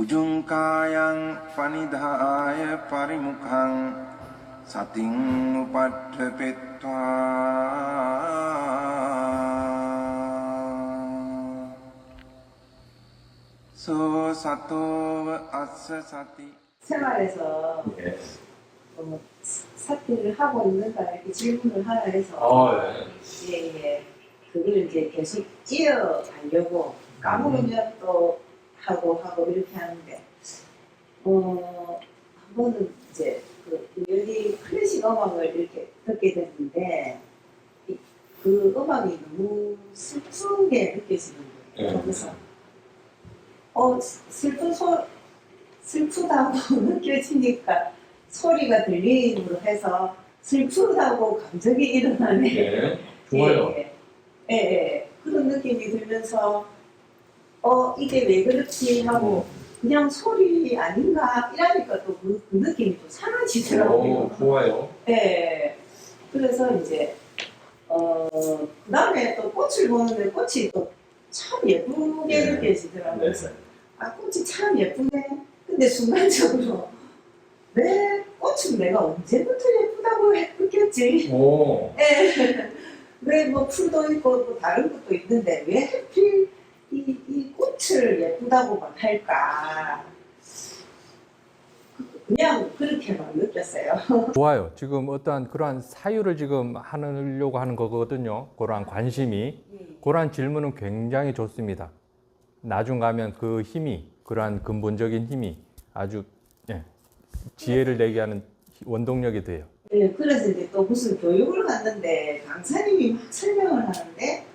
Ujungkayang panidhaya parimukhang sating upadhepetva so sato assa sati. 생활에서 예. 사퇴를 하고 있는가 이렇게 질문을 하라 해서 예. 예. 그걸 이제 계속 이어가려고 까먹으면 또 하고 이렇게 하는데 한 번은 이제 그 우연히 클래식 음악을 이렇게 듣게 됐는데 그 음악이 너무 슬프게 느껴지는 거예요. 네. 그래서 슬프다고 느껴지니까 소리가 들림으로 해서 슬프다고 감정이 일어나네. 예. 좋아요. 예. 그런 느낌이 들면서 이게 왜 그렇지 하고 그냥 소리 아닌가 이러니까 또 그 느낌이 또 사라지더라고요. 좋아요. 예. 그래서 이제 그 다음에 또 꽃을 보는데 꽃이 또 참 예쁘게 네. 느껴지더라고요. 네. 그래서 꽃이 참 예쁘네. 근데 순간적으로 왜 꽃은 내가 언제부터 예쁘다고 느꼈지? 오. 예. 왜 뭐 풀도 있고 뭐 다른 것도 있는데 왜 하필 이 꽃을 예쁘다고만 할까? 그냥 그렇게만 느꼈어요. 좋아요. 지금 어떠한 그러한 사유를 지금 하려고 하는 거거든요. 그러한 관심이. 그러한 질문은 굉장히 좋습니다. 나중 가면 그 힘이, 그러한 근본적인 힘이 아주 지혜를 내게 하는 원동력이 돼요. 예, 그래서 이제 또 무슨 교육을 갔는데 강사님이 막 설명을 하는데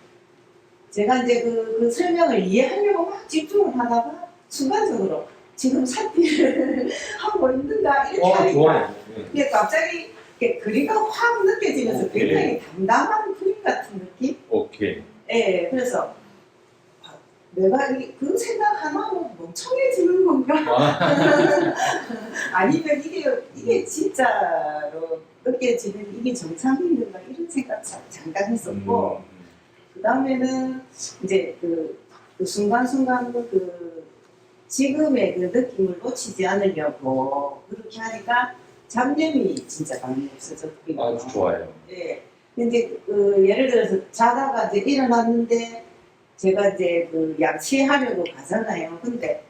제가 이제 그 설명을 이해하려고 막 집중을 하다가 순간적으로 지금 사티를 하고 있는가 이렇게 하니까 좋아요. 이게 갑자기 이렇게 그림가 확 느껴지면서 오케이. 굉장히 담담한 그림 같은 느낌? 오케이. 예, 그래서 내가 그 생각 하나로 멍청해지는 건가? 아니면 이게 진짜로 느껴지는 이게 정상인가 이런 생각 잠깐 했었고 그 다음에는 이제 그 순간순간 그 지금의 그 느낌을 놓치지 않으려고 그렇게 하니까 잡념이 진짜 많이 없어졌거든요. 아주 좋아요. 예. 근데 예를 들어서 자다가 이제 일어났는데 제가 이제 그 양치하려고 가잖아요. 근데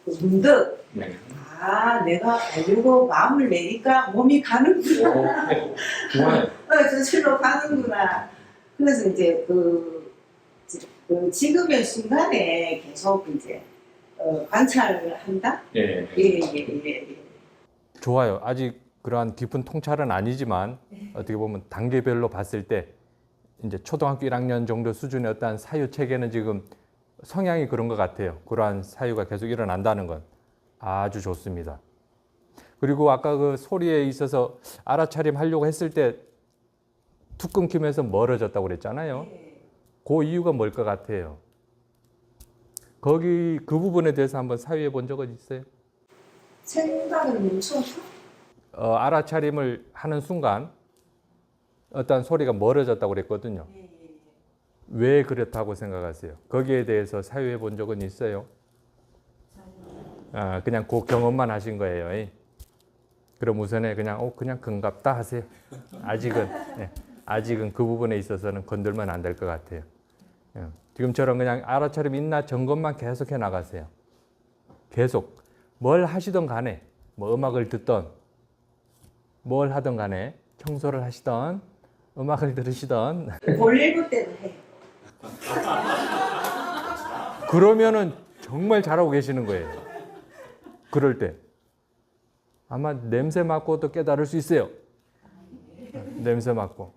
문득 네. 내가 가려고 마음을 내니까 몸이 가는구나. 좋아요. 저절로 가는구나. 그래서 이제 그 지금의 순간에 계속 이제 관찰을 한다. 예. 예. 좋아요. 아직 그러한 깊은 통찰은 아니지만 어떻게 보면 단계별로 봤을 때 이제 초등학교 1학년 정도 수준의 어떠한 사유 체계는 지금 성향이 그런 것 같아요. 그러한 사유가 계속 일어난다는 건 아주 좋습니다. 그리고 아까 그 소리에 있어서 알아차림 하려고 했을 때 툭 끊기면서 멀어졌다고 그랬잖아요. 그 이유가 뭘 것 같아요? 그 부분에 대해서 한번 사유해 본 적은 있어요? 생각을 멈춰서 알아차림을 하는 순간 어떤 소리가 멀어졌다고 그랬거든요. 왜 그렇다고 생각하세요? 거기에 대해서 사유해 본 적은 있어요? 그냥 그 경험만 하신 거예요. 그럼 우선에 그냥 금갑다 하세요. 아직은 그 부분에 있어서는 건들면 안 될 것 같아요. 지금처럼 그냥 알아차림 있나 점검만 계속해 나가세요. 계속 뭘 하시던 간에 뭐 음악을 듣던 뭘 하던 간에 청소를 하시던 음악을 들으시던 볼일 볼 때도 해. 그러면은 정말 잘하고 계시는 거예요. 그럴 때 아마 냄새 맡고도 깨달을 수 있어요. 냄새 맡고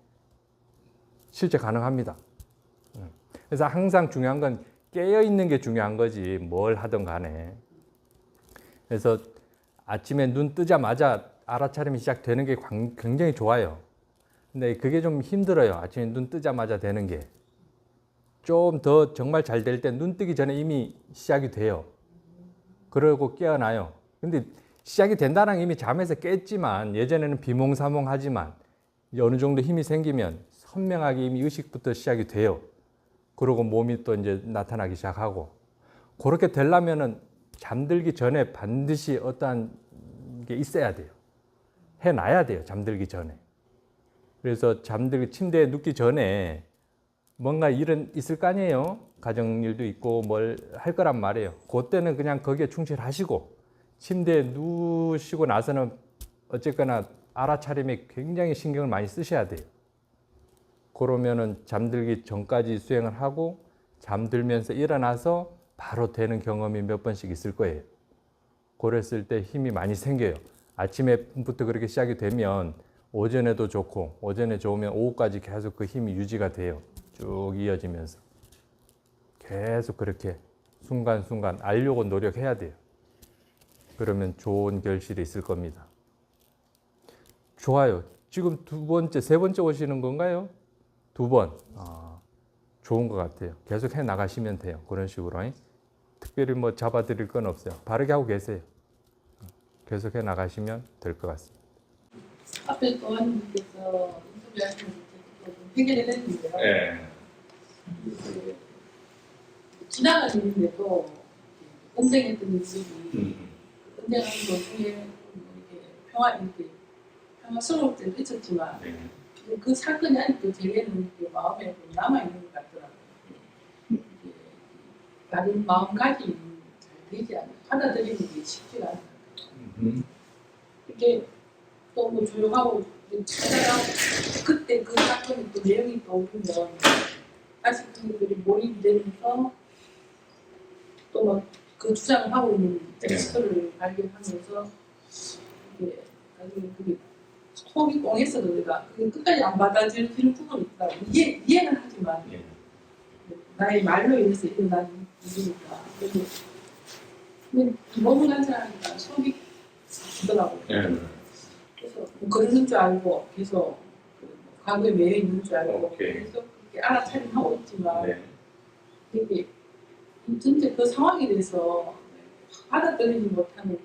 실제 가능합니다. 그래서 항상 중요한 건 깨어 있는 게 중요한 거지 뭘 하든 간에. 그래서 아침에 눈 뜨자마자 알아차림이 시작되는 게 굉장히 좋아요. 근데 그게 좀 힘들어요. 아침에 눈 뜨자마자 되는 게. 좀 더 정말 잘 될 때 눈 뜨기 전에 이미 시작이 돼요. 그러고 깨어나요. 근데 시작이 된다는 건 이미 잠에서 깼지만 예전에는 비몽사몽하지만 어느 정도 힘이 생기면 선명하게 이미 의식부터 시작이 돼요. 그러고 몸이 또 이제 나타나기 시작하고 그렇게 되려면은 잠들기 전에 반드시 어떠한 게 있어야 돼요. 해놔야 돼요. 잠들기 전에. 그래서 침대에 눕기 전에 뭔가 일은 있을 거 아니에요. 가정일도 있고 뭘 할 거란 말이에요. 그때는 그냥 거기에 충실하시고 침대에 누우시고 나서는 어쨌거나 알아차림에 굉장히 신경을 많이 쓰셔야 돼요. 그러면은 잠들기 전까지 수행을 하고 잠들면서 일어나서 바로 되는 경험이 몇 번씩 있을 거예요. 그랬을 때 힘이 많이 생겨요. 아침에부터 그렇게 시작이 되면 오전에도 좋고 오전에 좋으면 오후까지 계속 그 힘이 유지가 돼요. 쭉 이어지면서 계속 그렇게 순간순간 알려고 노력해야 돼요. 그러면 좋은 결실이 있을 겁니다. 좋아요. 지금 두 번째, 세 번째 오시는 건가요? 두 번. 좋은 것 같아요. 계속 해 나가시면 돼요. 그런 식으로. 특별히 뭐 잡아드릴 건 없어요. 바르게 하고 계세요. 계속 해 나가시면 될 것 같습니다. 앞에 또 한분께서 인터뷰하시는 분 해결해냈는데요. 네. 지나가는 일인데도 언쟁했던 일들이 언쟁하는 도중에 이렇게 평화스러울 때도 있었지만 네. 그 사건이 아직도 제게는 마음에 남아있는 것 같더라고요. 이게 다른 마음가짐이 잘 되지 않아요. 받아들이는 게 쉽지가 않아요. 이게 또 뭐 조용하고 찾아가고 그때 그 사건이 또 내용이 떠오르면 다시 그들이 몰입이 되면서 또 막 그 주장을 하고 있는 텍스트를 발견하면서 이게 나중에 그게 속이 꽁했어도 내가 그게 끝까지 안 받아들이는 부분이 있더라고. 이해는 하지만 네. 나의 말로 인해서 일어난 일이니까. 근데 너무 간절하니까 속이 아프더라고요. 네. 그래서 뭐 그러는 줄 알고 계속 과거에 매여 있는 줄 알고 오케이. 계속 그렇게 알아차림하고 있지만 네. 이게 진짜 그 상황에 대해서 받아들이지 못하는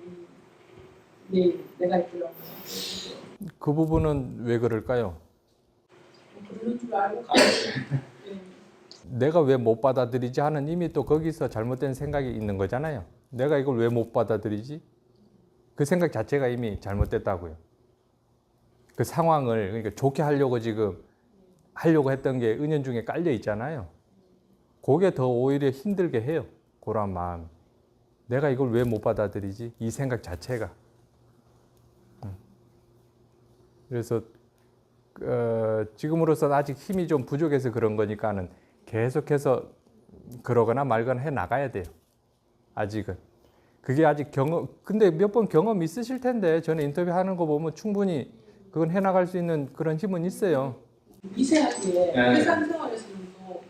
내가 있더라고요. 그래서 그 부분은 왜 그럴까요? 그러는 줄 알고 가고 네. 내가 왜 못 받아들이지 하는 이미 또 거기서 잘못된 생각이 있는 거잖아요. 내가 이걸 왜 못 받아들이지? 그 생각 자체가 이미 잘못됐다고요. 그 상황을 그러니까 좋게 하려고 지금 하려고 했던 게 은연중에 깔려 있잖아요. 그게 더 오히려 힘들게 해요. 그런 마음. 내가 이걸 왜 못 받아들이지? 이 생각 자체가. 그래서 지금으로서는 아직 힘이 좀 부족해서 그런 거니까는 계속해서 그러거나 말거나 해 나가야 돼요. 아직은. 그게 아직 근데 몇 번 경험 있으실 텐데 저는 인터뷰하는 거 보면 충분히 그건 해 나갈 수 있는 그런 힘은 있어요. 미세하게 네. 회사 생활에서는 또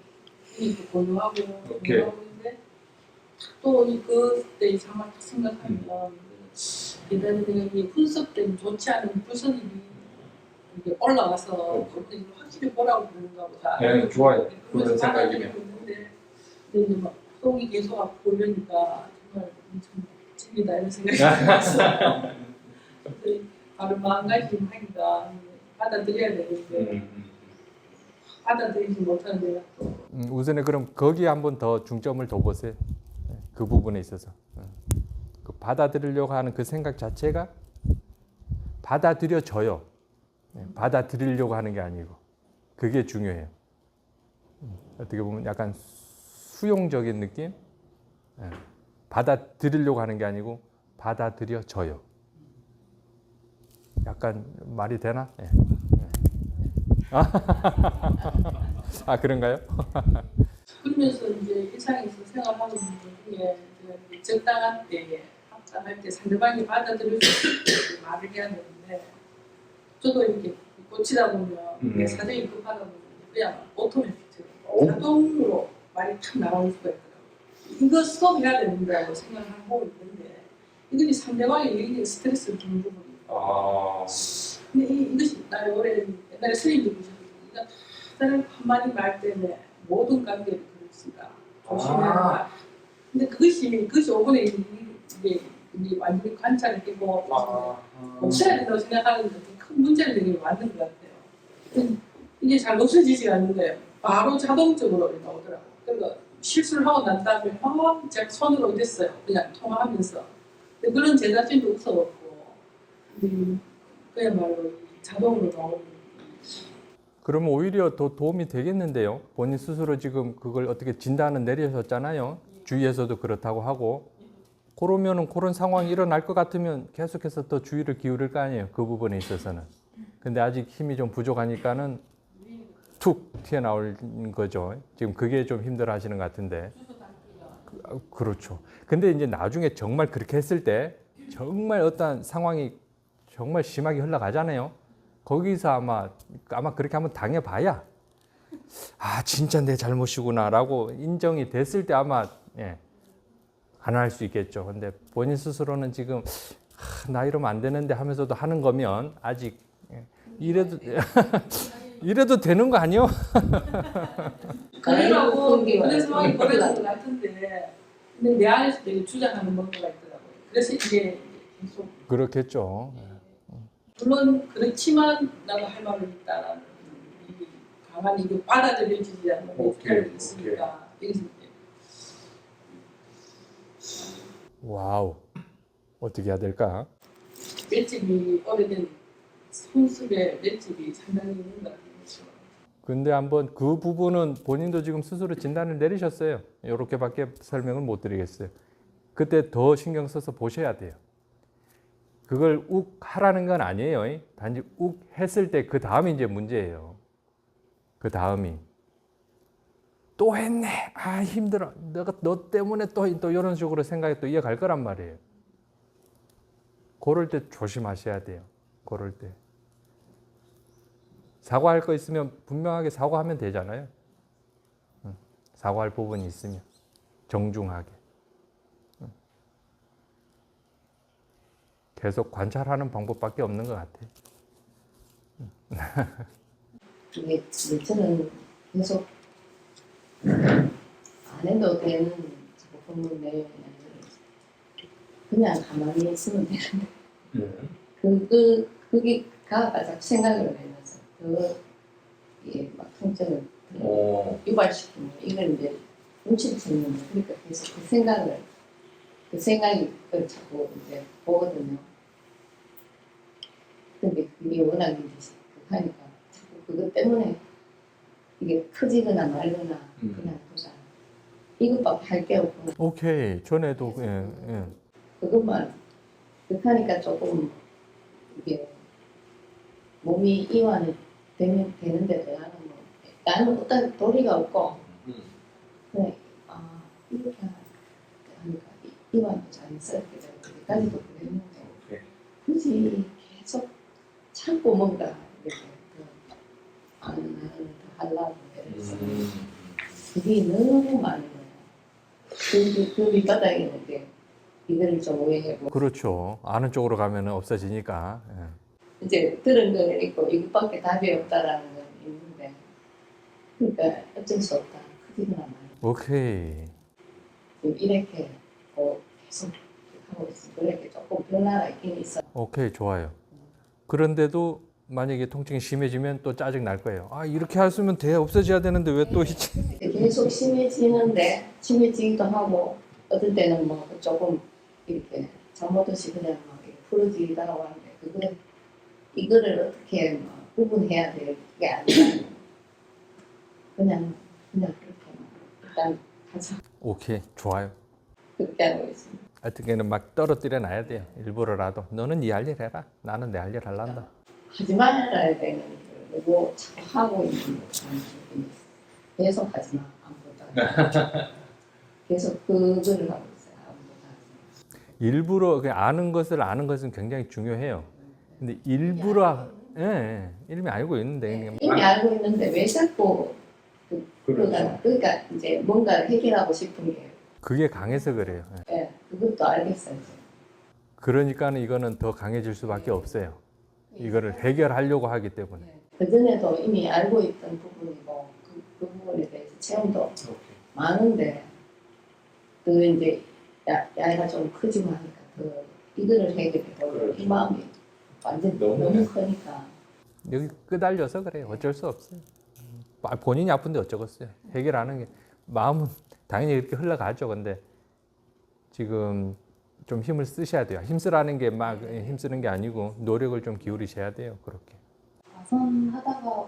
이렇게 고요하고 오케이. 있는데 또 그때 이 상황을 생각하면 예전에 이 분석된 좋지 않은 불선이 이게 올라가서 그걸 확실히 보라고 그러는가 보다. 네, 좋아요. 그런 그러면서 생각이면. 받아들이고 있는데 근데 이제 막 속이 계속 아프고 이러니까 정말 엄청 재미다 이런 생각이 들었어요. 그래서 바로 마음가짐 하기가 받아들여야 되는데 받아들이지 못하는 데가 또 우선에 그럼 거기에 한번 더 중점을 둬보세요. 그 부분에 있어서. 그 받아들이려고 하는 그 생각 자체가 받아들여져요. 받아들이려고 하는 게 아니고. 그게 중요해요. 어떻게 보면 약간 수용적인 느낌? 받아들이려고 하는 게 아니고 받아들여져요. 약간 말이 되나? 네. 아 그런가요? 그러면서 이제 일상에서 생활하고 있는 중에 이제 적당한 때 합당할 때 상대방이 받아들일 수 있게 말을 해야 되는데 저도 이렇게 고치다 보면 내 사정이 급하다 보면 그냥 오토매틱처럼 자동으로 말이 탁 나올 수가 있더라고요. 이거 스톱해야 된다고 생각을 하고 있는데 이것이 상대방에게 스트레스를 주는 부분이 근데 이것이 나의 오래 옛날에 스님이 보셨거든요. 사람 한마디 말 때문에 모든 관계를 그렇습니다. 조심해야 근데 그것이 5분의 1이 이게 완전히 관찰을 끼고 없애야 된다고 생각하는 게 큰 문제를 되게 만든 것 같아요. 이게 잘 없어지지 않는 거예요. 바로 자동적으로 나오더라고요. 그러니까 실수를 하고 난 다음에 제가 손으로 이랬어요. 그냥 통화하면서. 근데 그런 제 자신도 없어갖고 그야말로 자동으로 나오는. 그러면 오히려 더 도움이 되겠는데요. 본인 스스로 지금 그걸 어떻게 진단을 내리셨잖아요. 주위에서도 그렇다고 하고. 그러면은 그런 상황이 일어날 것 같으면 계속해서 더 주의를 기울일 거 아니에요. 그 부분에 있어서는. 근데 아직 힘이 좀 부족하니까는 툭 튀어나올 거죠. 지금 그게 좀 힘들어 하시는 것 같은데. 그렇죠. 근데 이제 나중에 정말 그렇게 했을 때 정말 어떤 상황이 정말 심하게 흘러가잖아요. 거기서 아마 그렇게 한번 당해봐야 아 진짜 내 잘못이구나라고 인정이 됐을 때 아마 안 할 수 있겠죠. 근데 본인 스스로는 지금 나 이러면 안 되는데 하면서도 하는 거면 아직 이래도 이래도 되는 거 아니요? 그러라고 그런 상황이 벌어진 것 같은데 근데 내 안에서 되게 주장하는 뭔가가 있더라고요. 그래서 이게 계속 그렇겠죠. 물론 그렇지만 나도 할 말은 있다라는 이 강한 이게 받아들여지지 않는 멘탈이 있으니까 여기서 이제 와우. 어떻게 해야 될까? 맷집이 오래된 손수의 맷집이 상당히 있는 것 같아요. 근데 한번 그 부분은 본인도 지금 스스로 진단을 내리셨어요. 이렇게밖에 설명을 못 드리겠어요. 그때 더 신경 써서 보셔야 돼요. 그걸 욱 하라는 건 아니에요. 단지 욱 했을 때 그 다음이 이제 문제예요. 그 다음이. 또 했네. 아, 힘들어. 내가 너 때문에 또 이런 식으로 생각이 또 이어갈 거란 말이에요. 그럴 때 조심하셔야 돼요. 그럴 때. 사과할 거 있으면 분명하게 사과하면 되잖아요. 사과할 부분이 있으면. 정중하게. 계속 관찰하는 방법밖에 없는 것 같아요. 이게 저는 계속 안 해도 되는 본문 내용이 아니라 그냥 가만히 있으면 되는데 그게가 자꾸 생각을 하면서 이게 막 통증을 유발시키면 이걸 이제 눈치를 채는 거예요. 그러니까 계속 그 생각이 그걸 자꾸 이제 보거든요. 근데 그게 워낙 이제 하니까 자꾸 그것 때문에 이게 커지거나 말거나 그냥 보자. 이것밖에 할 게 없구나. 오케이. 전에도 그것만 그렇게 하니까 조금 이게 몸이 이완이 되는데도 나는 어떤 도리가 없고 그냥 이렇게 하니까 이완도 자연스럽게 되고 그때까지도 그랬는데 굳이 계속 참고 뭔가 이렇게 나는 더 하려고 해서 그게 너무 많은 거예요. 그 밑바닥에 있는데 이거를 좀 오해하고 그렇죠. 아는 쪽으로 가면 없어지니까. 이제 들은 거는 있고 이것밖에 답이 없다라는 건 있는데 그러니까 어쩔 수 없다. 크지는 않아요. 오케이. 지금 이렇게 계속 하고 있으면 그렇게 조금 변화가 있긴 있어. 오케이. 좋아요. 그런데도 만약에 통증이 심해지면 또 짜증 날 거예요. 아, 이렇게 했으면 없어져야 되는데 왜 또 계속 심해지는데 심해지기도 하고 어떨 때는 뭐 조금 이렇게 잘못없이 그냥 막 풀어지기도 하고 하는데 이거를 어떻게 막 구분해야 될 게 아니라 그냥 그렇게 일단 가자. 오케이. 좋아요. 그렇게 하고 있습니다. 어떻게는 막 떨어뜨려 놔야 돼요. 일부러라도. 너는 네 할 일 해라. 나는 내 할 일 할란다. 하지 말아야 되는 거 자꾸 하고 있는 거 계속 하지 마. 아무것도 계속 그거를 하고 있어요. 아무것도 하지 마. 일부러 그냥 아는 것은 굉장히 중요해요. 근데 일부러 이미 알고 있는데 그냥 이미 알고 있는데 왜 자꾸 그러니까 이제 뭔가를 해결하고 싶은 게 그게 강해서 그래요. 그것도 알겠어요. 그러니까는 이거는 더 강해질 수밖에 없어요. 이거를 해결하려고 하기 때문에. 그전에도 이미 알고 있던 부분이고 그 부분에 대해서 체험도 많은데 그 이제 야가 좀 크지만 하니까 이거를 해결해도 이 마음이 완전 너무 크니까 여기 끄달려서 그래요. 어쩔 수 없어요. 본인이 아픈데 어쩌겠어요. 해결하는 게 마음은 당연히 이렇게 흘러가죠. 근데 지금 좀 힘을 쓰셔야 돼요. 힘쓰라는 게 막 힘쓰는 게 아니고 노력을 좀 기울이셔야 돼요. 그렇게. 가선 하다가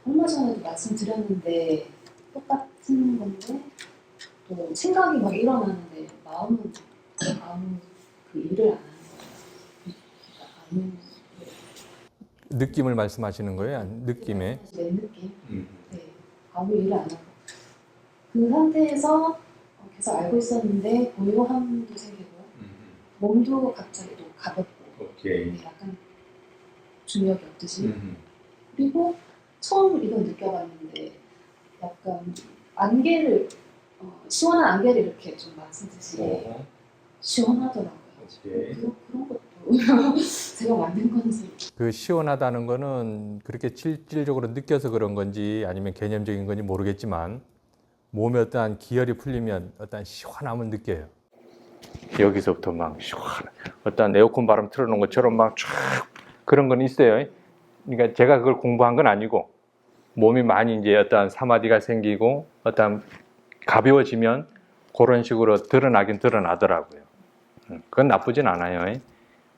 얼마 전에도 말씀드렸는데 똑같은 건데 또 생각이 막 일어나는데 마음은 아무 그 일을 안 하는 거예요. 그러니까 느낌을 말씀하시는 거예요? 느낌에? 내 느낌. 네, 아무 일을 안 하고 그 상태에서 계속 알고 있었는데 고요함도 생기고 몸도 갑자기 또 가볍고 오케이. 네, 약간 중력이 없듯이 그리고 처음 이걸 느껴봤는데 약간 안개를 시원한 안개를 이렇게 좀 맞으듯이 시원하더라고요. 오케이. 그런 것도 제가 만든 건지 그 시원하다는 거는 그렇게 실질적으로 느껴서 그런 건지 아니면 개념적인 건지 모르겠지만 몸에 어떠한 기혈이 풀리면 어떠한 시원함을 느껴요. 여기서부터 막 시원한 어떠한 에어컨 바람 틀어놓은 것처럼 막 쫙 그런 건 있어요. 그러니까 제가 그걸 공부한 건 아니고 몸이 많이 이제 어떠한 사마디가 생기고 어떠한 가벼워지면 그런 식으로 드러나긴 드러나더라고요. 그건 나쁘진 않아요.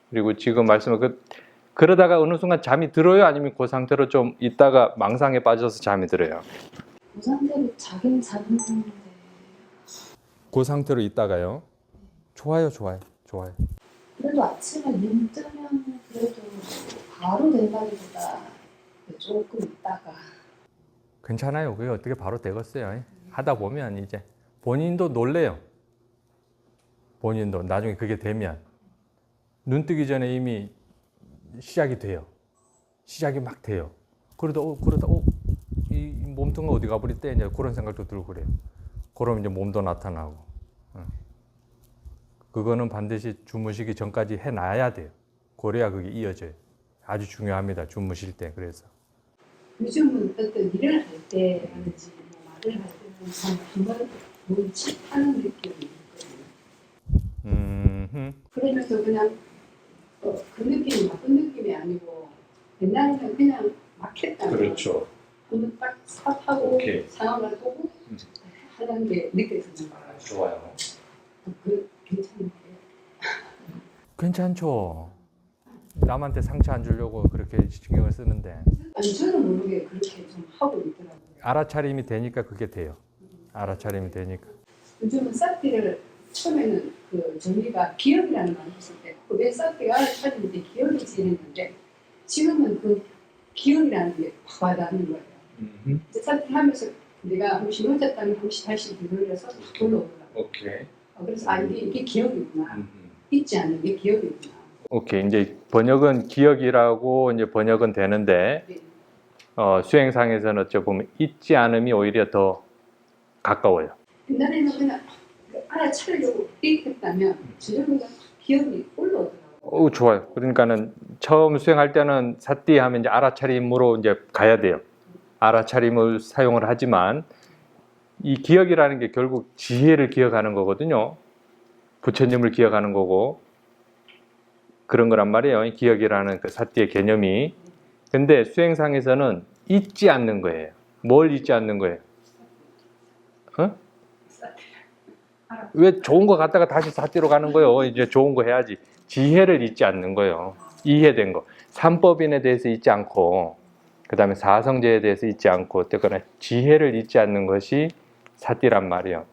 그리고 지금 말씀은 그러다가 어느 순간 잠이 들어요? 아니면 그 상태로 좀 있다가 망상에 빠져서 잠이 들어요? 그 상태로 자긴 자는데 그 상태로 있다가요? 좋아요. 그래도 아침에 눈 뜨면 그래도 바로 된다기보다 조금 있다가 괜찮아요. 그게 어떻게 바로 되겠어요? 하다 보면 이제 본인도 놀래요. 본인도 나중에 그게 되면 눈 뜨기 전에 이미 시작이 돼요. 시작이 막 돼요. 그러다 이 몸뚱이 어디 가버렸대? 이제 그런 생각도 들고 그래요. 그러면 이제 몸도 나타나고. 그거는 반드시 주무시기 전까지 해놔야 돼요. 그래야 그게 이어져요. 아주 중요합니다. 주무실 때. 그래서. 요즘은 어떤 일을 할 때라든지 뭐 말을 할 때는 정말 몸이 칙하는 느낌이 있거든요. 그러면서 그냥 그 느낌이 나쁜 느낌이 아니고 옛날에는 그냥 막혔다는 그렇죠. 오늘 딱 스탑하고 오케이. 상황을 보고 하는 게 느껴지는 거예요. 좋아요. 그 괜찮은데 괜찮죠. 남한테 상처 안 주려고 그렇게 신경을 쓰는데 아니 저는 모르게 그렇게 좀 하고 있더라고요. 알아차림이 되니까 그게 돼요. 알아차림이 되니까. 요즘은 싹디를 처음에는 그 정리가 기억이라는 말 했을 때 왜 싹디가 알아차리는데 기억이 지냈는데 지금은 그 기억이라는 게 확 와닿는 거예요. 이제 싹디 하면서 내가 혹시 놓쳤다면 혹시 다시 돌려서 돌아오더라고요. 오케이. 그래서 이게 기억이구나. 잊지 않는 게 기억이구나. 오케이. 이제 번역은 기억이라고 이제 번역은 되는데 수행상에서는 어찌 보면 잊지 않음이 오히려 더 가까워요. 옛날에는 그냥 알아차리려고 이렇게 했다면 저절로 기억이 올라오더라고요. 좋아요. 그러니까는 처음 수행할 때는 사띠 하면 이제 알아차림으로 이제 가야 돼요. 알아차림을 사용을 하지만 이 기억이라는 게 결국 지혜를 기억하는 거거든요. 부처님을 기억하는 거고 그런 거란 말이에요. 기억이라는 그 사띠의 개념이. 근데 수행상에서는 잊지 않는 거예요. 뭘 잊지 않는 거예요? 왜 좋은 거 갖다가 다시 사띠로 가는 거예요? 이제 좋은 거 해야지. 지혜를 잊지 않는 거예요. 이해된 거. 삼법인에 대해서 잊지 않고 그 다음에 사성제에 대해서 잊지 않고 어쨌거나 지혜를 잊지 않는 것이 사띠란 말이에요.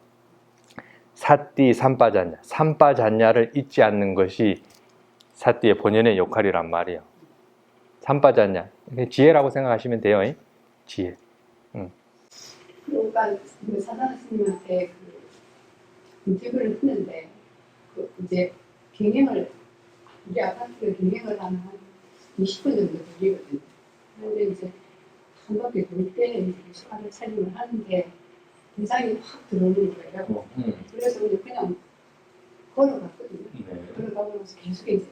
사띠 삼빠잔냐. 삼빠잔냐를 잊지 않는 것이 사띠의 본연의 역할이란 말이에요. 삼빠잔냐. 지혜라고 생각하시면 돼요. 지혜. 그러니까 사단 스님한테 인터뷰를 했는데 이제 경영을 우리 아파트에 경영을 하면 한 20분 정도 걸리거든요. 그런데 이제 한 바퀴 돌 때 이제 계속 알아차림을 하는데 인상이 확 들어오는 거예요. 그래서 이제 그냥 걸어갔거든요. 걸어가면서 계속 이제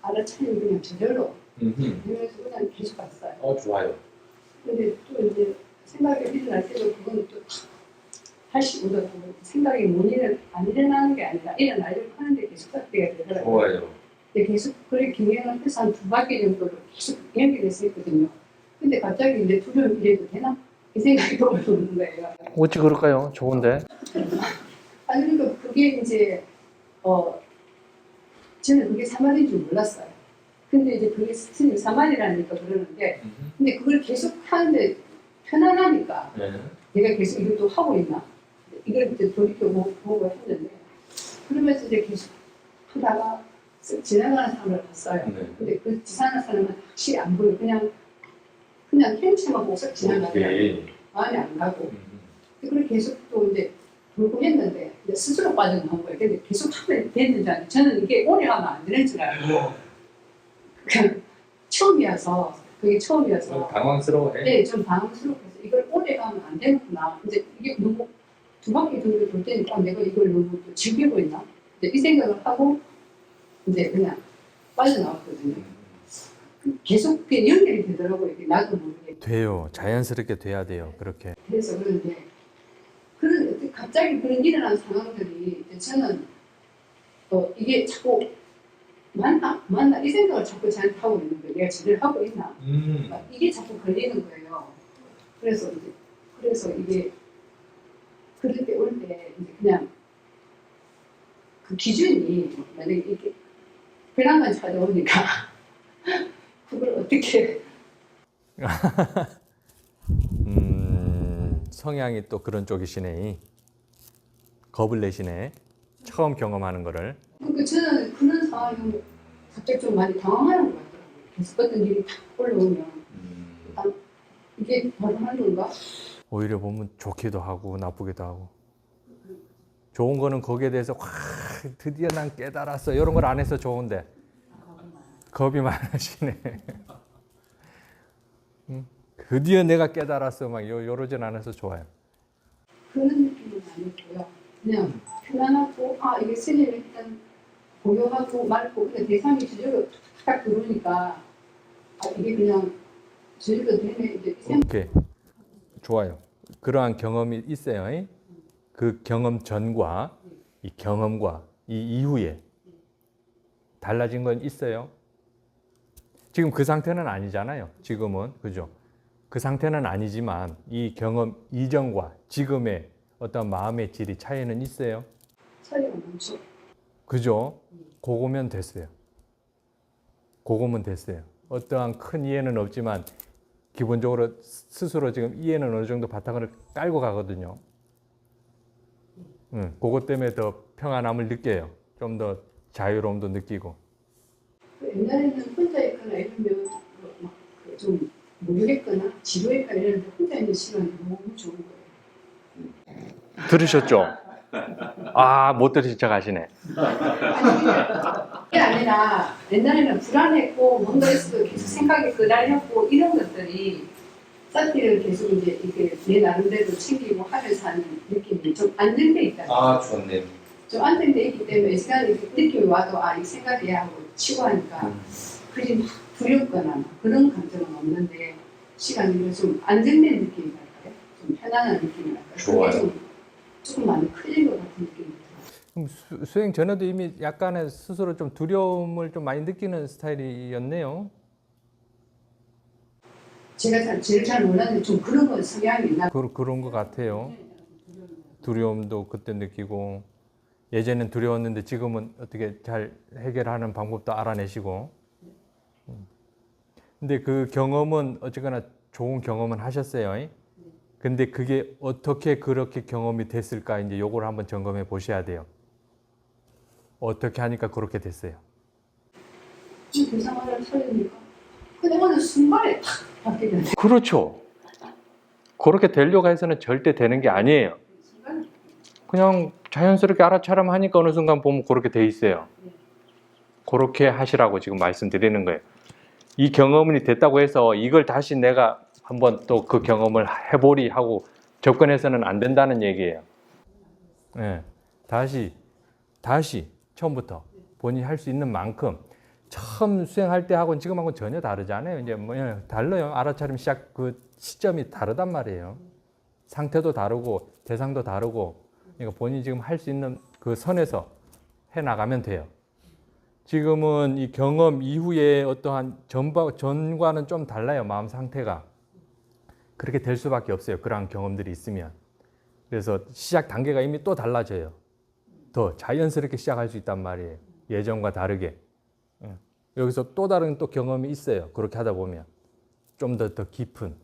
알아차림을 그냥 저절로 그래서 그냥 계속 갔어요. 좋아요. 근데 또 이제 생각이 일어날 때도 그건 또 다시 오더라고요. 생각이 안 일어나는 게 아니라 일어나려고 하는데 계속 삭제가 되더라고요. 좋아요. 근데 계속 그렇게 경영을 해서 한 2바퀴 정도를 계속 연결해서 했거든요. 근데 갑자기 이제 두려움 이래도 되나? 이 생각이 떠오르는 거예요. 어찌 그럴까요? 좋은데. 그게 이제 저는 그게 사만인 줄 몰랐어요. 근데 이제 그게 스님 사만이라니까 그러는데, 근데 그걸 계속 하는데 편안하니까 네. 내가 계속 이것도 하고 있나? 이걸 그때 돌이켜보고 했는데, 그러면서 이제 계속 하다가 쓱 지나가는 사람을 봤어요. 네. 근데 그 지나가는 사람은 확실히 안 보여. 그냥 행체만 보고 쓱 지나가더라고요. 오케이. 마음이 안 가고. 그걸 계속 또 이제 돌고 했는데, 이제 스스로 빠져나온 거예요. 근데 계속 하면 됐는지 아니, 저는 이게 오래 하면 안 되는 줄 알고. 그냥 처음이어서, 그게 처음이어서. 당황스러워해. 네, 좀 당황스럽고 해서 이걸 오래 가면 안 되는구나. 이제 이게 너무 두 바퀴 정도 돌 때니까 내가 이걸 너무 또 즐기고 있나? 이제 이 생각을 하고 이제 그냥 빠져나왔거든요. 계속 그게 연결이 되더라고요. 이게 나도 모르게. 돼요. 자연스럽게 돼야 돼요. 그렇게. 그래서 그런데 갑자기 그런 일어난 상황들이 이제 저는 이게 자꾸 맞나 이 생각을 자꾸 저한테 하고 있는 거예요. 내가 제대로 하고 있나? 이게 자꾸 걸리는 거예요. 그래서 이게 그럴 때 올 때 이제 그냥 그 기준이 만약에 이게 불안만 찾아오니까 그걸 어떻게 성향이 또 그런 쪽이시네. 겁을 내시네. 처음 경험하는 거를. 그러니까 저는 그런 상황이 갑자기 좀 많이 당황하는 것 같더라고요. 계속 어떤 일이 탁 올라오면 이게 바로 하는 건가? 오히려 보면 좋기도 하고 나쁘기도 하고. 좋은 거는 거기에 대해서 와, 드디어 난 깨달았어. 이런 걸 안 해서 좋은데 겁이 많으시네. 드디어 내가 깨달았어. 막 요러진 않아서 좋아요. 그런 느낌은 아니고요. 그냥 편안하고 이게 스님이 일단 고요하고 맑고 근데 대상이 저절로 탁 들어오니까 이게 그냥 저절로 되네. 이제 오케이. 좋아요. 그러한 경험이 있어요. 그 경험 전과 이 경험과 이 이후에 달라진 건 있어요. 지금 그 상태는 아니잖아요. 지금은. 그죠? 그 상태는 아니지만 이 경험 이전과 지금의 어떤 마음의 질이 차이는 있어요. 차이가 많죠. 그죠? 그거면 됐어요. 그거면 됐어요. 어떠한 큰 이해는 없지만 기본적으로 스스로 지금 이해는 어느 정도 바탕을 깔고 가거든요. 그것 때문에 더 평안함을 느껴요. 좀 더 자유로움도 느끼고. 옛날에는 혼자 있거나 이러면 좀 모르겠거나 지루했거나 이러는데 혼자 있는 시간이 너무 좋은 거예요. 들으셨죠? 못 들으신 척 하시네. 그게 아니라 옛날에는 불안했고 뭔가 있어도 계속 생각이 끄달렸고 이런 것들이 사티를 계속 이제 이렇게 내 나름대로 챙기고 하면서 하는 느낌이 좀 안정돼 있다. 좋네. 좀 안정돼 있기 때문에 이 시간에 느낌이 와도 이 생각이야 하고 치고 하니까 그리 막 두렵거나 그런 감정은 없는데 시간이 좀 안정된 느낌이랄까요? 좀 편안한 느낌이랄까요? 좋아요. 그게 좀 조금 많이 클린 것 같은 느낌이 들어요. 그럼 수행 전에도 이미 약간의 스스로 좀 두려움을 좀 많이 느끼는 스타일이었네요. 제가 제일 잘 몰랐는데 좀 그런 건 성향이 있나? 그런 것 같아요. 두려움도 그때 느끼고 예전엔 두려웠는데 지금은 어떻게 잘 해결하는 방법도 알아내시고. 근데 그 경험은 어쨌거나 좋은 경험은 하셨어요. 근데 그게 어떻게 그렇게 경험이 됐을까 이제 요걸 한번 점검해 보셔야 돼요. 어떻게 하니까 그렇게 됐어요. 그 상황을 처리니까 근데 어느 순간에 탁 바뀌는 그렇죠. 그렇게 되려고 해서는 절대 되는 게 아니에요. 그냥 자연스럽게 알아차림 하니까 어느 순간 보면 그렇게 돼 있어요. 그렇게 하시라고 지금 말씀드리는 거예요. 이 경험이 됐다고 해서 이걸 다시 내가 한번 또 그 경험을 해보리 하고 접근해서는 안 된다는 얘기예요. 네. 다시 처음부터 본인이 할 수 있는 만큼 처음 수행할 때 하고는 지금하고는 전혀 다르잖아요. 이제 달라요. 알아차림 시작 그 시점이 다르단 말이에요. 상태도 다르고 대상도 다르고 그러니까 본인이 지금 할 수 있는 그 선에서 해 나가면 돼요. 지금은 이 경험 이후에 어떠한 전과는 좀 달라요. 마음 상태가. 그렇게 될 수밖에 없어요. 그러한 경험들이 있으면. 그래서 시작 단계가 이미 또 달라져요. 더 자연스럽게 시작할 수 있단 말이에요. 예전과 다르게. 예. 여기서 또 다른 또 경험이 있어요. 그렇게 하다 보면 좀 더 깊은.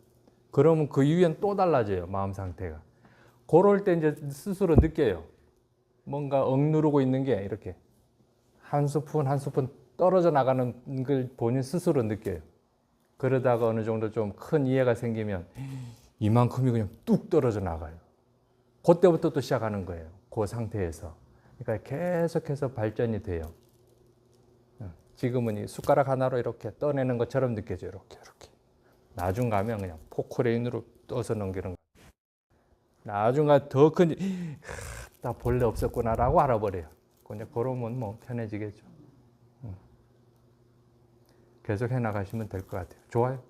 그러면 그 이후엔 또 달라져요. 마음 상태가. 그럴 때 이제 스스로 느껴요. 뭔가 억누르고 있는 게 이렇게 한 스푼 한 스푼 떨어져 나가는 걸 본인 스스로 느껴요. 그러다가 어느 정도 좀 큰 이해가 생기면 이만큼이 그냥 뚝 떨어져 나가요. 그때부터 또 시작하는 거예요. 그 상태에서. 그러니까 계속해서 발전이 돼요. 지금은 이 숟가락 하나로 이렇게 떠내는 것처럼 느껴져요. 이렇게. 나중 가면 그냥 포크레인으로 떠서 넘기는 거예요. 나중 가면 더 큰, 나 본래 없었구나라고 알아버려요. 그냥 그러면 뭐 편해지겠죠. 계속 해나가시면 될 것 같아요. 좋아요.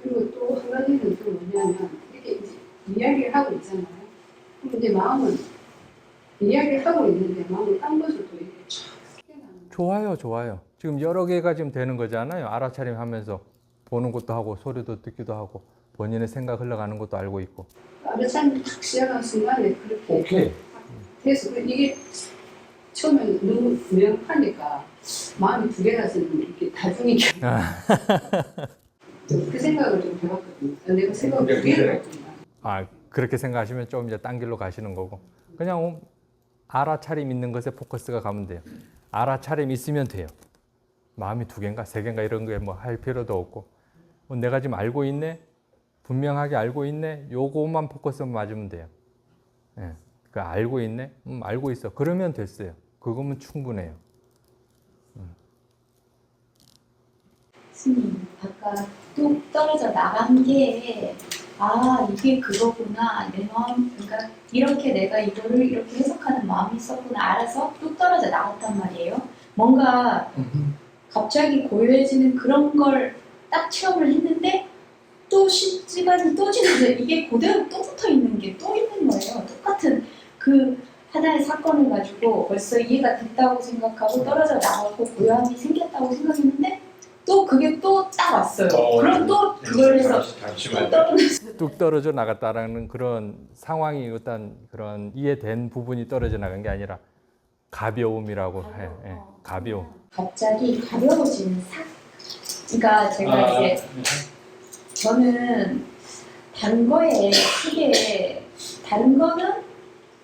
그리고 또 한 가지는 또 뭐냐면 이렇게 이제 이야기를 하고 있잖아요. 그럼 이제 마음은 이야기를 하고 있는데 마음은 딴 것을 또 이렇게 쫙 스캔하는. 좋아요. 지금 여러 개가 지금 되는 거잖아요. 알아차림 하면서 보는 것도 하고 소리도 듣기도 하고 본인의 생각 흘러가는 것도 알고 있고. 아르찬 딱 시작한 순간에 그렇게 오케이. 돼서 이게 처음에 너무 명확하니까 마음이 두 개라서 이렇게 다중이 그 생각을 좀 해봤거든요. 내가 생각을 두 개를 했거든요. 그렇게 생각하시면 좀 이제 딴 길로 가시는 거고 그냥 알아차림 있는 것에 포커스가 가면 돼요. 알아차림 있으면 돼요. 마음이 두 개인가 세 개인가 이런 거에 뭐 할 필요도 없고 내가 지금 알고 있네 분명하게 알고 있네 요거만 포커스 맞으면 돼요. 예, 그 알고 있네 알고 있어 그러면 됐어요. 그거면 충분해요. 스님, 아까 뚝 떨어져 나간 게, 이게 그거구나. 내 마음, 그러니까 이렇게 내가 이거를 이렇게 해석하는 마음이 있었구나. 알아서 뚝 떨어져 나갔단 말이에요. 뭔가 갑자기 고요해지는 그런 걸 딱 체험을 했는데, 또 시간이 또 지나서 이게 그대로 또 붙어 있는 게 또 있는 거예요. 똑같은 그 하나의 사건을 가지고 벌써 이해가 됐다고 생각하고 떨어져 나가고 고요함이 생겼다고 생각했는데, 또 그게 또 딱 왔어요. 그럼 또 그걸 해서 또 떨어졌어요. 뚝 떨어져 나갔다라는 그런 상황이 일단 그런 이해된 부분이 떨어져 나간 게 아니라 가벼움이라고 해요. 예, 가벼움. 갑자기 가벼워지는 그러니까 제가 이제 저는 다른 거에 크게 다른 거는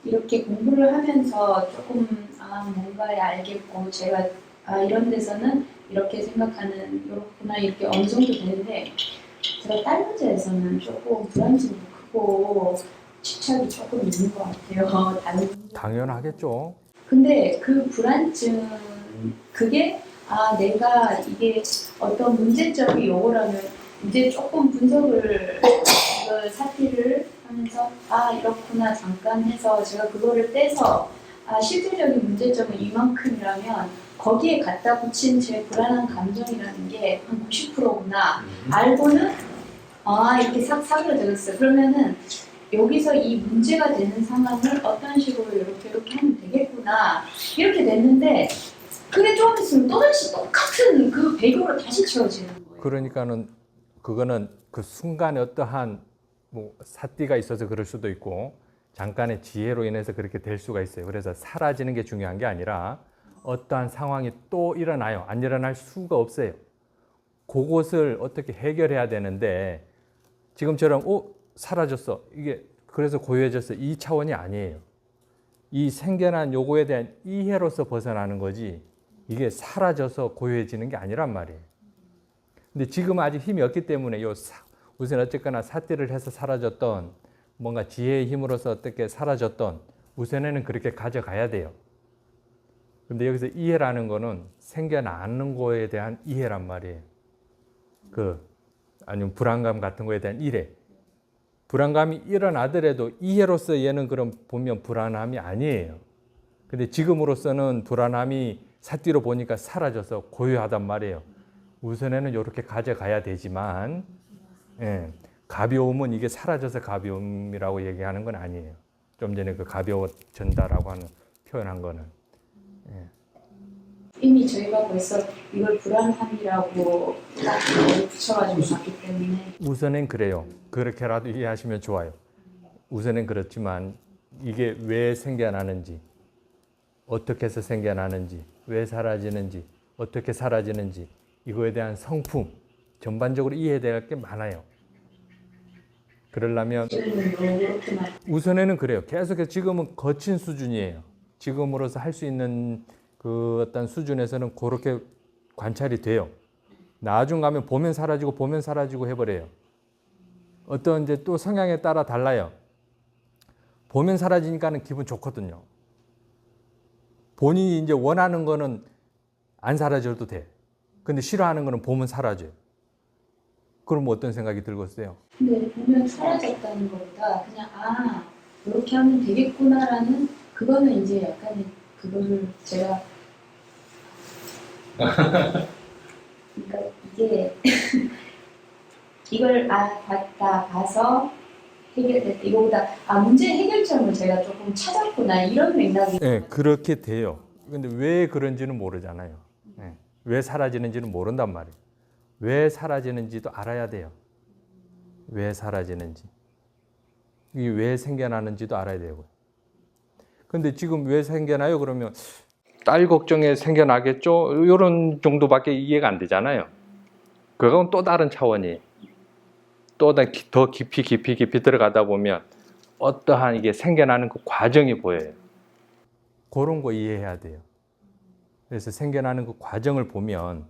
이렇게 공부를 하면서 조금 뭔가에 알겠고 제가 이런 데서는 이렇게 생각하는 이렇구나 이렇게 어느 정도 되는데 제가 딸 문제에서는 조금 불안증도 크고 집착이 조금 있는 것 같아요. 다른 당연하겠죠. 근데 그 불안증 그게 내가 이게 어떤 문제점이 요거라면 이제 조금 분석을 이걸 사티를 하면서 이렇구나 잠깐 해서 제가 그거를 떼서 실질적인 문제점은 이만큼이라면 거기에 갖다 붙인 제 불안한 감정이라는 게 한 90%구나 알고는 이렇게 싹 사그러졌어요. 그러면은 여기서 이 문제가 되는 상황을 어떤 식으로 이렇게 하면 되겠구나 이렇게 됐는데 그게 조금 있으면 또다시 똑같은 그 배경으로 다시 채워지는 거예요. 그러니까는 그거는 그 순간에 어떠한 뭐 사띠가 있어서 그럴 수도 있고 잠깐의 지혜로 인해서 그렇게 될 수가 있어요. 그래서 사라지는 게 중요한 게 아니라 어떠한 상황이 또 일어나요. 안 일어날 수가 없어요. 그것을 어떻게 해결해야 되는데 지금처럼 사라졌어. 이게 그래서 고요해졌어. 이 차원이 아니에요. 이 생겨난 요거에 대한 이해로서 벗어나는 거지 이게 사라져서 고요해지는 게 아니란 말이에요. 근데 지금 아직 힘이 없기 때문에 우선 어쨌거나 사띠를 해서 사라졌던 뭔가 지혜의 힘으로서 어떻게 사라졌던 우선에는 그렇게 가져가야 돼요. 근데 여기서 이해라는 거는 생겨나는 거에 대한 이해란 말이에요. 아니면 불안감 같은 거에 대한 이해. 불안감이 일어나더라도 이해로서 얘는 그럼 보면 불안함이 아니에요. 근데 지금으로서는 불안함이 사띠로 보니까 사라져서 고요하단 말이에요. 우선에는 이렇게 가져가야 되지만 가벼움은 이게 사라져서 가벼움이라고 얘기하는 건 아니에요. 좀 전에 그 가벼워진다라고 하는 표현한 거는. 이미 저희가 벌써 이걸 불안함이라고 딱 붙여가지고 봤기 때문에 우선은 그래요. 그렇게라도 이해하시면 좋아요. 우선은 그렇지만 이게 왜 생겨나는지 어떻게 해서 생겨나는지, 왜 사라지는지, 어떻게 사라지는지 이거에 대한 성품 전반적으로 이해해야 될 게 많아요. 그러려면 우선에는 그래요. 계속해서 지금은 거친 수준이에요. 지금으로서 할 수 있는 그 어떤 수준에서는 그렇게 관찰이 돼요. 나중 가면 보면 사라지고 해버려요. 어떤 이제 또 성향에 따라 달라요. 보면 사라지니까는 기분 좋거든요. 본인이 이제 원하는 거는 안 사라져도 돼. 근데 싫어하는 거는 보면 사라져요. 그럼 어떤 생각이 들겠어요? 근데 보면 사라졌다는 것보다 그냥 아 이렇게 하면 되겠구나라는 그거는 이제 약간 그거를 제가 그러니까 이게 이걸 봤다 봐서 해결됐다 이거보다 문제 해결점을 제가 조금 찾았구나 이런 맥락이 네, 그렇게 돼요. 근데 왜 그런지는 모르잖아요. 네, 왜 사라지는지는 모른단 말이에요. 왜 사라지는지도 알아야 돼요. 왜 사라지는지. 이게 왜 생겨나는지도 알아야 되고요. 근데 지금 왜 생겨나요? 그러면 딸 걱정에 생겨나겠죠? 이런 정도밖에 이해가 안 되잖아요. 그건 또 다른 차원이에요. 또 더 깊이 들어가다 보면 어떠한 이게 생겨나는 그 과정이 보여요. 그런 거 이해해야 돼요. 그래서 생겨나는 그 과정을 보면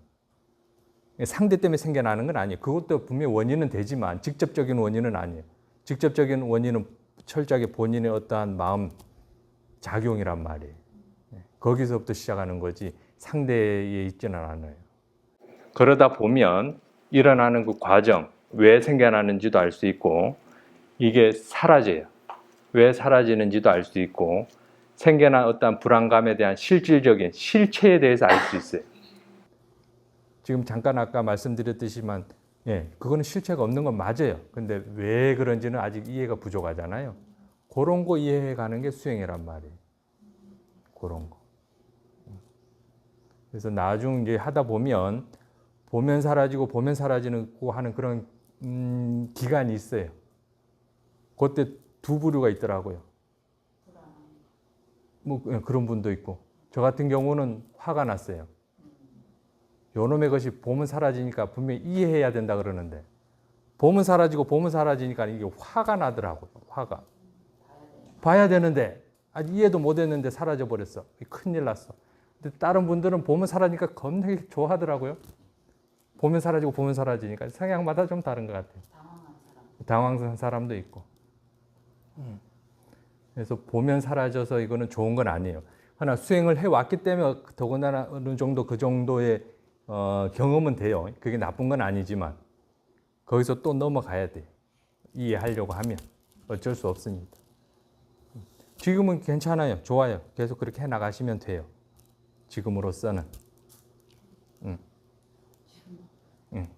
상대 때문에 생겨나는 건 아니에요. 그것도 분명히 원인은 되지만 직접적인 원인은 아니에요. 직접적인 원인은 철저하게 본인의 어떠한 마음 작용이란 말이에요. 거기서부터 시작하는 거지 상대에 있지는 않아요. 그러다 보면 일어나는 그 과정, 왜 생겨나는지도 알 수 있고 이게 사라져요. 왜 사라지는지도 알 수 있고 생겨난 어떤 불안감에 대한 실질적인 실체에 대해서 알 수 있어요. 지금 잠깐 아까 말씀드렸듯이만 그거는 실체가 없는 건 맞아요. 근데 왜 그런지는 아직 이해가 부족하잖아요. 그런 거 이해해 가는 게 수행이란 말이에요. 그런 거. 그래서 나중 이제 하다 보면 사라지고 보면 사라지는 거 하는 그런 기간이 있어요. 그때 두 부류가 있더라고요. 뭐 그런 분도 있고 저 같은 경우는 화가 났어요. 요놈의 것이 보면 사라지니까 분명히 이해해야 된다 그러는데 보면 사라지니까 이게 화가 나더라고요. 화가. 봐야 되는데 아직 이해도 못했는데 사라져 버렸어. 큰일 났어. 근데 다른 분들은 보면 사라지니까 겁나게 좋아하더라고요. 보면 사라지니까 성향마다 좀 다른 것 같아요. 당황한 사람도 있고. 그래서 보면 사라져서 이거는 좋은 건 아니에요. 하나 수행을 해왔기 때문에 더군다나 어느 정도 그 정도의 경험은 돼요. 그게 나쁜 건 아니지만 거기서 또 넘어가야 돼요. 이해하려고 하면 어쩔 수 없습니다. 지금은 괜찮아요. 좋아요. 계속 그렇게 해나가시면 돼요. 지금으로서는.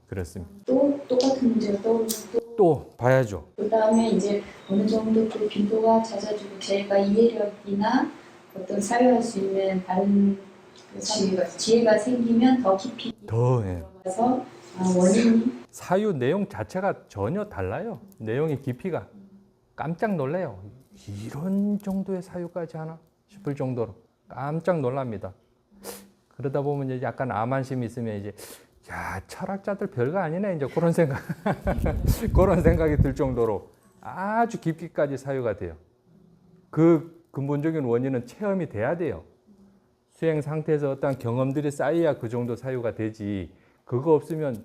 그렇습니다. 또 똑같은 문제가 떠오르면 또 봐야죠. 그 다음에 이제 어느 정도 또 빈도가 잦아지고 제가 이해력이나 어떤 사유할 수 있는 다른 그 지혜가 생기면 더 깊이 들어가서 원인이 사유 내용 자체가 전혀 달라요. 내용의 깊이가 깜짝 놀래요. 이런 정도의 사유까지 하나 싶을 정도로 깜짝 놀랍니다. 그러다 보면 이제 약간 암안심이 있으면 이제 야 철학자들 별거 아니네 이제 그런 생각 그런 생각이 들 정도로 아주 깊이까지 사유가 돼요. 그 근본적인 원인은 체험이 돼야 돼요. 수행 상태에서 어떤 경험들이 쌓여야 그 정도 사유가 되지. 그거 없으면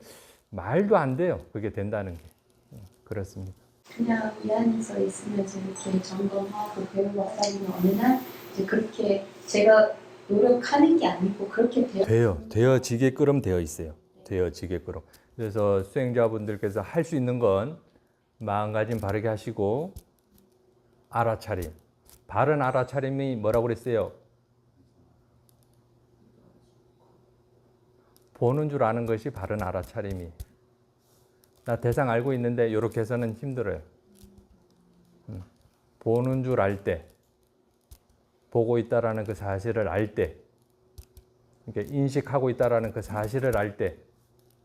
말도 안 돼요. 그게 된다는 게. 그렇습니다. 그냥 이 안에서 있으면서 이렇게 점검하고 배우고 하다 보면 어느 날 이제 그렇게 제가 노력하는 게 아니고 그렇게 되어지게끔 되어 있어요. 되어지게끔. 그래서 수행자분들께서 할 수 있는 건 마음가짐 바르게 하시고 알아차림. 바른 알아차림이 뭐라고 그랬어요? 보는 줄 아는 것이 바른 알아차림이. 나 대상 알고 있는데 이렇게 해서는 힘들어요. 보는 줄 알 때, 보고 있다라는 그 사실을 알 때, 그러니까 인식하고 있다라는 그 사실을 알 때,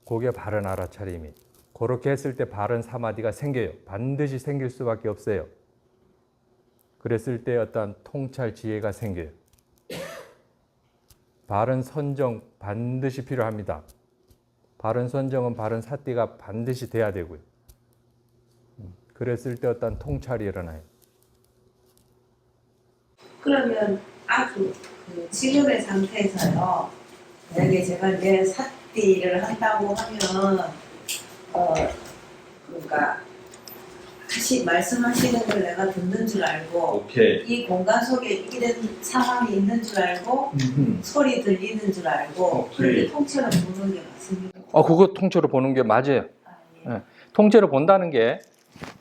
그게 바른 알아차림이. 그렇게 했을 때 바른 사마디가 생겨요. 반드시 생길 수밖에 없어요. 그랬을 때 어떤 통찰 지혜가 생겨요. 바른 선정 반드시 필요합니다. 바른 선정은 바른 사띠가 반드시 돼야 되고요. 그랬을 때 어떤 통찰이 일어나요. 그러면 아주 그 지금의 상태에서요. 만약에 제가 이제 사띠를 한다고 하면 그러니까 말씀하시는 걸 내가 듣는 줄 알고 오케이. 이 공간 속에 이런 상황이 있는 줄 알고 소리 들리는 줄 알고 그렇게 통째로 보는 게 맞습니다. 그거 통째로 보는 게 맞아요. 예. 통째로 본다는 게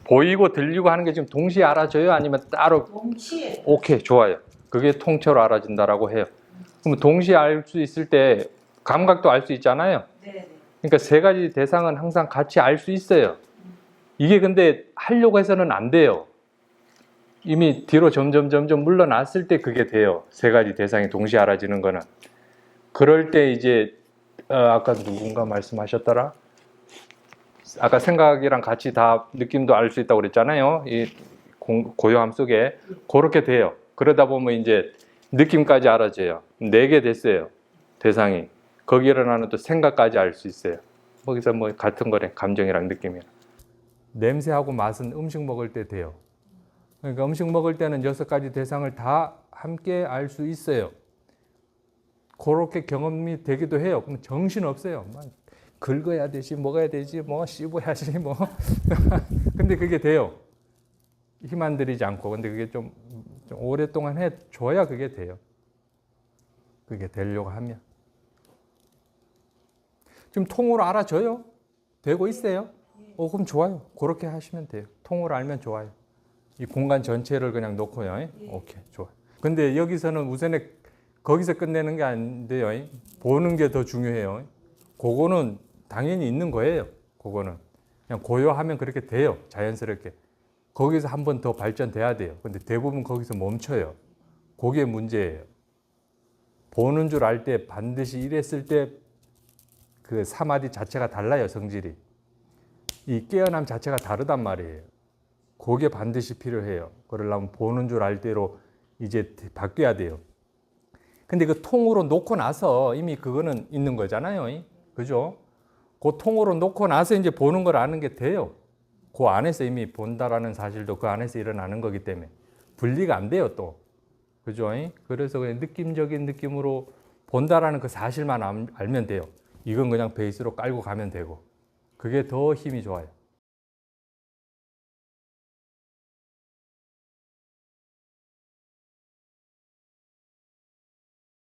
보이고 들리고 하는 게 지금 동시에 알아져요? 아니면 따로? 동시에 오케이, 좋아요. 그게 통째로 알아진다라고 해요. 그럼 동시에 알 수 있을 때 감각도 알 수 있잖아요. 네. 그러니까 세 가지 대상은 항상 같이 알 수 있어요. 이게 근데 하려고 해서는 안 돼요. 이미 뒤로 점점 물러났을 때 그게 돼요. 세 가지 대상이 동시에 알아지는 거는. 그럴 때 이제 아까 누군가 말씀하셨더라? 아까 생각이랑 같이 다 느낌도 알 수 있다고 그랬잖아요. 이 고요함 속에 그렇게 돼요. 그러다 보면 이제 느낌까지 알아져요. 4개 됐어요. 대상이. 거기에 일어나는 또 생각까지 알 수 있어요. 거기서 뭐 같은 거래. 감정이랑 느낌이랑. 냄새하고 맛은 음식 먹을 때 돼요. 그러니까 음식 먹을 때는 6가지 대상을 다 함께 알 수 있어요. 그렇게 경험이 되기도 해요. 그럼 정신 없어요. 막 긁어야 되지, 먹어야 되지, 뭐 씹어야지, 뭐. 근데 그게 돼요. 힘 안 들이지 않고. 근데 그게 좀 오랫동안 해줘야 그게 돼요. 그게 되려고 하면. 지금 통으로 알아져요? 되고 있어요? 그럼 좋아요. 그렇게 하시면 돼요. 통으로 알면 좋아요. 이 공간 전체를 그냥 놓고요. 오케이, 좋아요. 근데 여기서는 우선에 거기서 끝내는 게 안 돼요. 보는 게 더 중요해요. 그거는 당연히 있는 거예요. 그거는. 그냥 고요하면 그렇게 돼요. 자연스럽게. 거기서 한 번 더 발전돼야 돼요. 근데 대부분 거기서 멈춰요. 그게 문제예요. 보는 줄 알 때 반드시 이랬을 때 그 사마디 자체가 달라요. 성질이. 이 깨어남 자체가 다르단 말이에요. 그게 반드시 필요해요. 그러려면 보는 줄 알 대로 이제 바뀌어야 돼요. 근데 그 통으로 놓고 나서 이미 그거는 있는 거잖아요. 그죠? 그 통으로 놓고 나서 이제 보는 걸 아는 게 돼요. 그 안에서 이미 본다라는 사실도 그 안에서 일어나는 거기 때문에 분리가 안 돼요, 또. 그죠? 그래서 그냥 느낌적인 느낌으로 본다라는 그 사실만 알면 돼요. 이건 그냥 베이스로 깔고 가면 되고. 그게 더 힘이 좋아요.